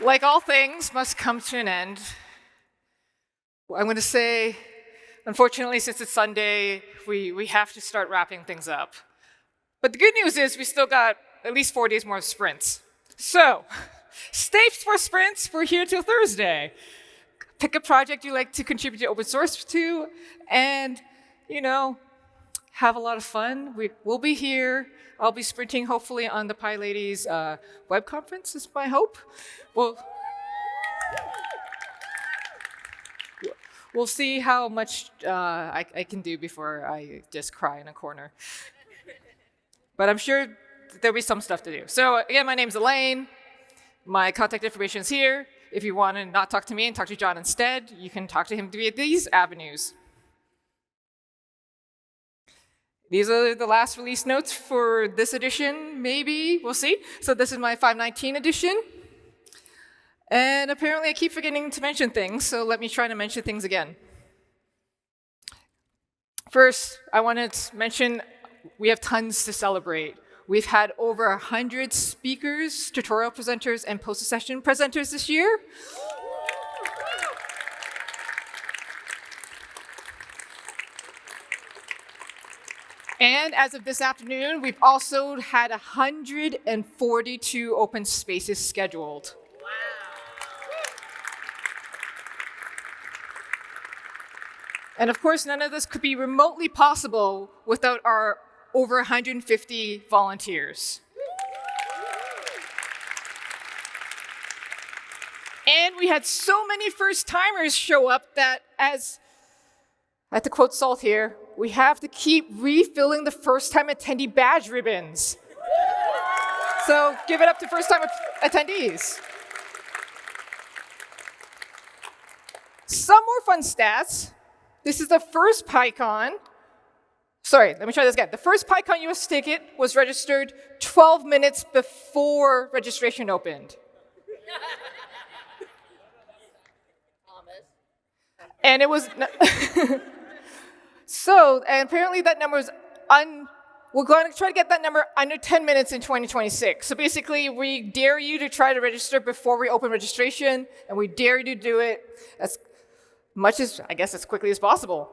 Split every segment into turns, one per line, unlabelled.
Like all things must come to an end. I'm going to say, unfortunately, since it's Sunday, we have to start wrapping things up. But the good news is we still got at least 4 days more of sprints. So, stay for sprints. We're here till Thursday. Pick a project you like to contribute to open source to, and, have a lot of fun. We'll be here. I'll be sprinting, hopefully, on the PyLadies web conference, is my hope. We'll see how much I can do before I just cry in a corner. But I'm sure there'll be some stuff to do. So again, my name's Elaine. My contact information is here. If you want to not talk to me and talk to John instead, you can talk to him via these avenues. These are the last release notes for this edition, maybe. We'll see. So this is my 519 edition. And apparently I keep forgetting to mention things, so let me try to mention things again. First, I wanted to mention we have tons to celebrate. We've had over 100 speakers, tutorial presenters, and post-session presenters this year. And as of this afternoon, we've also had 142 open spaces scheduled. And of course, none of this could be remotely possible without our over 150 volunteers. And we had so many first-timers show up that, as I have to quote Salt here, we have to keep refilling the first-time attendee badge ribbons. So give it up to first-time attendees. Some more fun stats. This is the first PyCon. Sorry, let me try this again. The first PyCon US ticket was registered 12 minutes before registration opened. And it was... So, and apparently that number is we're going to try to get that number under 10 minutes in 2026. So basically, we dare you to try to register before we open registration, and we dare you to do it as much as, I guess, as quickly as possible.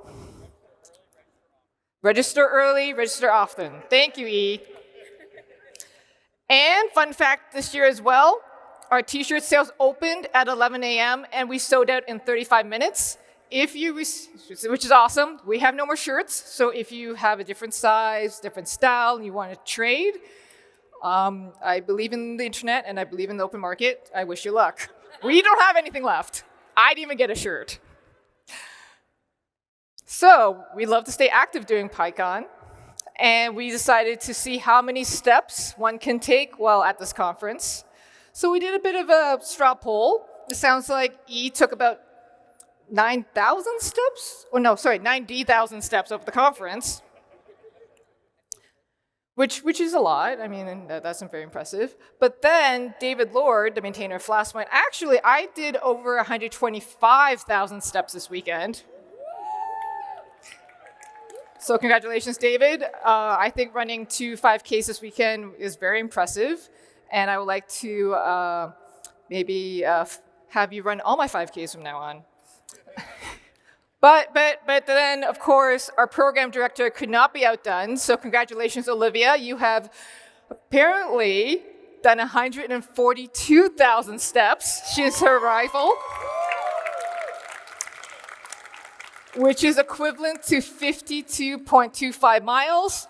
Register early, register often. Thank you, E. And fun fact this year as well, our t-shirt sales opened at 11 a.m. and we sold out in 35 minutes. Which is awesome. We have no more shirts, so if you have a different size, different style, and you want to trade, I believe in the internet and I believe in the open market. I wish you luck. We don't have anything left. I didn't even get a shirt. So we love to stay active during PyCon, and we decided to see how many steps one can take while at this conference. So we did a bit of a straw poll. It sounds like E took about 9,000 steps? Oh no, sorry, 90,000 steps over the conference. Which is a lot. I mean, that's very impressive. But then David Lord, the maintainer of Flask, went, actually, I did over 125,000 steps this weekend. So congratulations, David. I think running 2 5Ks this weekend is very impressive. And I would like to maybe have you run all my 5Ks from now on. But then, of course, our program director could not be outdone. So congratulations, Olivia. You have apparently done 142,000 steps. She's her rival, which is equivalent to 52.25 miles.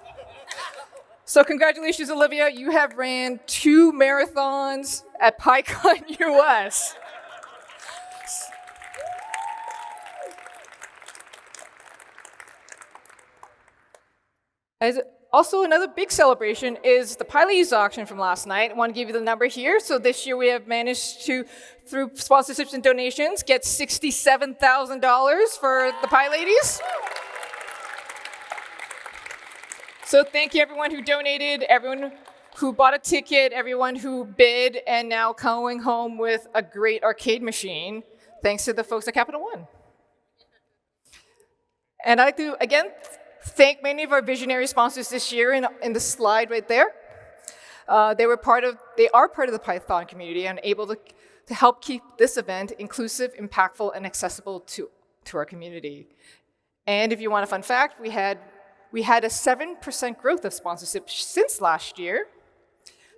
So congratulations, Olivia. You have ran 2 marathons at PyCon US. Also, another big celebration is the PyLadies auction from last night. I want to give you the number here. So this year we have managed to, through sponsorships and donations, get $67,000 for the PyLadies. So thank you everyone who donated, everyone who bought a ticket, everyone who bid, and now going home with a great arcade machine, thanks to the folks at Capital One. And I'd like to, again, thank many of our visionary sponsors this year in the slide right there. They are part of the Python community and able to help keep this event inclusive, impactful, and accessible to our community. And if you want a fun fact, we had a 7% growth of sponsorship since last year.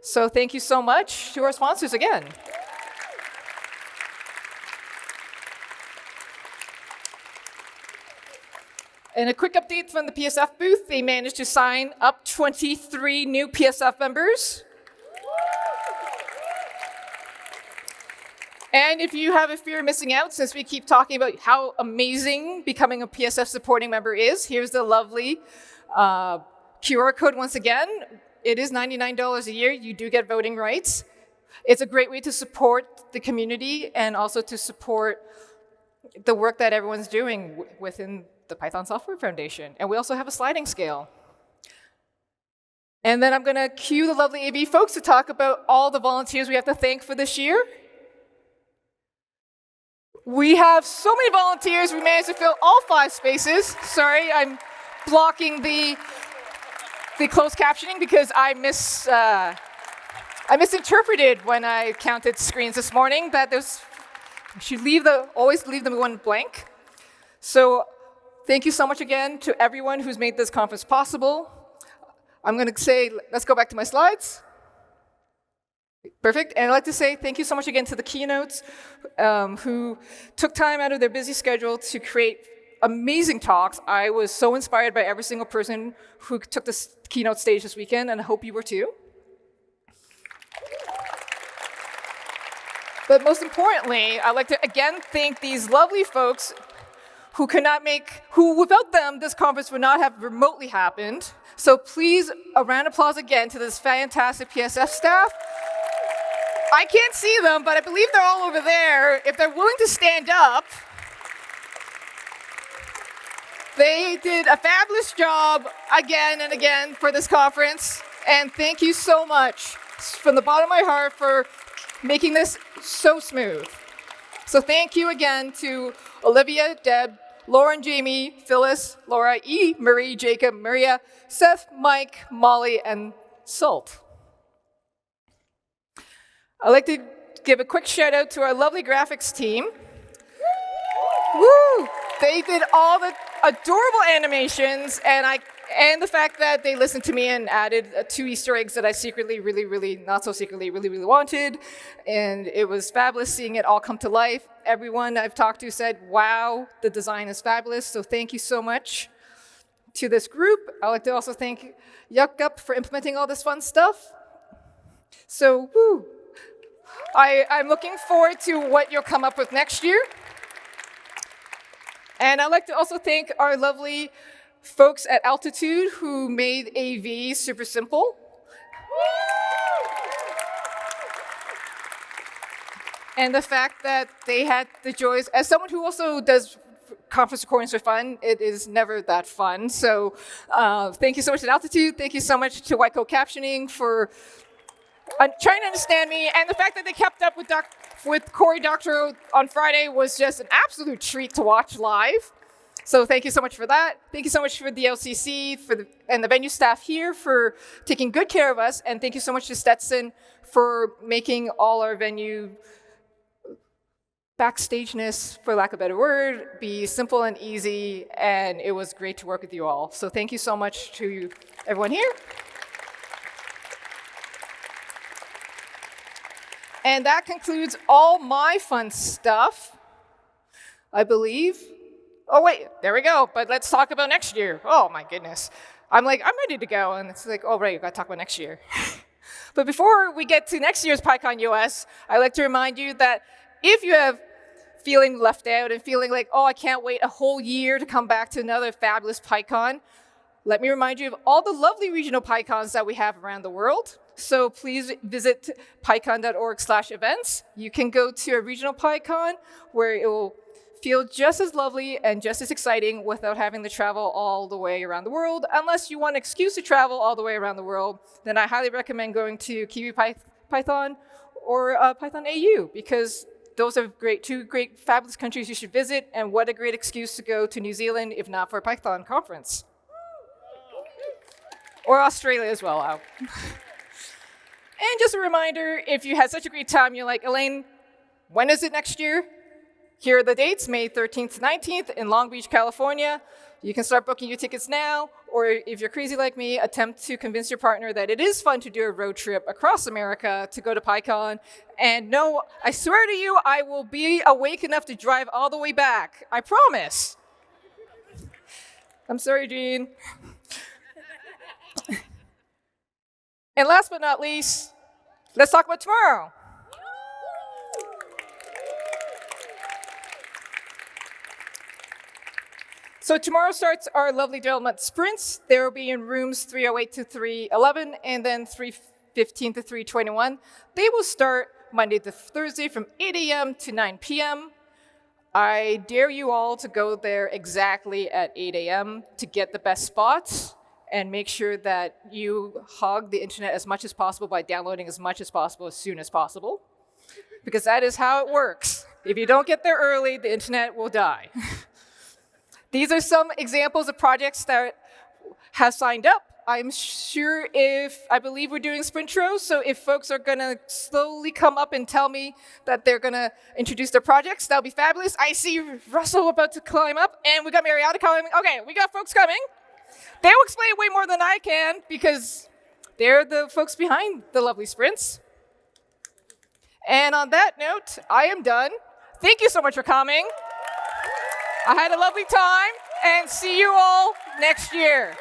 So thank you so much to our sponsors again. And a quick update from the PSF booth, they managed to sign up 23 new PSF members. And if you have a fear of missing out, since we keep talking about how amazing becoming a PSF supporting member is, here's the lovely QR code once again. It is $99 a year. You do get voting rights. It's a great way to support the community and also to support the work that everyone's doing within the Python Software Foundation. And we also have a sliding scale. And then I'm going to cue the lovely AV folks to talk about all the volunteers we have to thank for this year. We have so many volunteers, we managed to fill all 5 spaces. Sorry, I'm blocking the closed captioning because I misinterpreted when I counted screens this morning that you should always leave them one blank. So thank you so much again to everyone who's made this conference possible. I'm going to say, let's go back to my slides. Perfect. And I'd like to say thank you so much again to the keynotes who took time out of their busy schedule to create amazing talks. I was so inspired by every single person who took the keynote stage this weekend, and I hope you were too. But most importantly, I'd like to again thank these lovely folks who without them, this conference would not have remotely happened. So please, a round of applause again to this fantastic PSF staff. I can't see them, but I believe they're all over there. If they're willing to stand up, they did a fabulous job again and again for this conference. And thank you so much from the bottom of my heart for making this so smooth. So thank you again to Olivia, Deb, Lauren, Jamie, Phyllis, Laura, E, Marie, Jacob, Maria, Seth, Mike, Molly, and Salt. I'd like to give a quick shout out to our lovely graphics team. Woo! They did all the adorable animations, and the fact that they listened to me and added 2 Easter eggs that I secretly, not so secretly, really wanted. And it was fabulous seeing it all come to life. Everyone I've talked to said, wow, the design is fabulous. So thank you so much to this group. I'd like to also thank Yuckup for implementing all this fun stuff. So, woo! I'm looking forward to what you'll come up with next year. And I'd like to also thank our lovely folks at Altitude who made AV super simple. And the fact that they had the joys, as someone who also does conference recordings for fun, it is never that fun. So thank you so much to Altitude. Thank you so much to White Coat Captioning for trying to understand me, and the fact that they kept up with Cory Doctorow on Friday was just an absolute treat to watch live. So thank you so much for that. Thank you so much for the LCC and the venue staff here for taking good care of us, and thank you so much to Stetson for making all our venue backstageness, for lack of a better word, be simple and easy, and it was great to work with you all. So thank you so much to everyone here. And that concludes all my fun stuff, I believe. Oh, wait, there we go. But let's talk about next year. Oh, my goodness. I'm ready to go. And it's like, oh, right, we've got to talk about next year. But before we get to next year's PyCon US, I'd like to remind you that if you have feeling left out and feeling like, oh, I can't wait a whole year to come back to another fabulous PyCon, let me remind you of all the lovely regional PyCons that we have around the world. So please visit pycon.org/events. You can go to a regional PyCon where it will feel just as lovely and just as exciting without having to travel all the way around the world. Unless you want an excuse to travel all the way around the world, then I highly recommend going to Kiwi Python or Python AU, because those are two great, fabulous countries you should visit, and what a great excuse to go to New Zealand if not for a Python conference. Or Australia as well. And just a reminder, if you had such a great time, you're like, Elaine, When is it next year? Here are the dates, May 13th to 19th in Long Beach, California. You can start booking your tickets now, or if you're crazy like me, attempt to convince your partner that it is fun to do a road trip across America to go to PyCon. And no, I swear to you, I will be awake enough to drive all the way back. I promise. I'm sorry, Gene. And last but not least, let's talk about tomorrow. So tomorrow starts our lovely development sprints. They will be in rooms 308 to 311 and then 315 to 321. They will start Monday to Thursday from 8 a.m. to 9 p.m. I dare you all to go there exactly at 8 a.m. to get the best spots and make sure that you hog the internet as much as possible by downloading as much as possible as soon as possible, because that is how it works. If you don't get there early, the internet will die. These are some examples of projects that have signed up. I'm sure I believe we're doing sprintros, so if folks are gonna slowly come up and tell me that they're gonna introduce their projects, that'll be fabulous. I see Russell about to climb up, and we got Marietta coming. Okay, we got folks coming. They will explain way more than I can, because they're the folks behind the lovely sprints. And on that note, I am done. Thank you so much for coming. I had a lovely time, and see you all next year.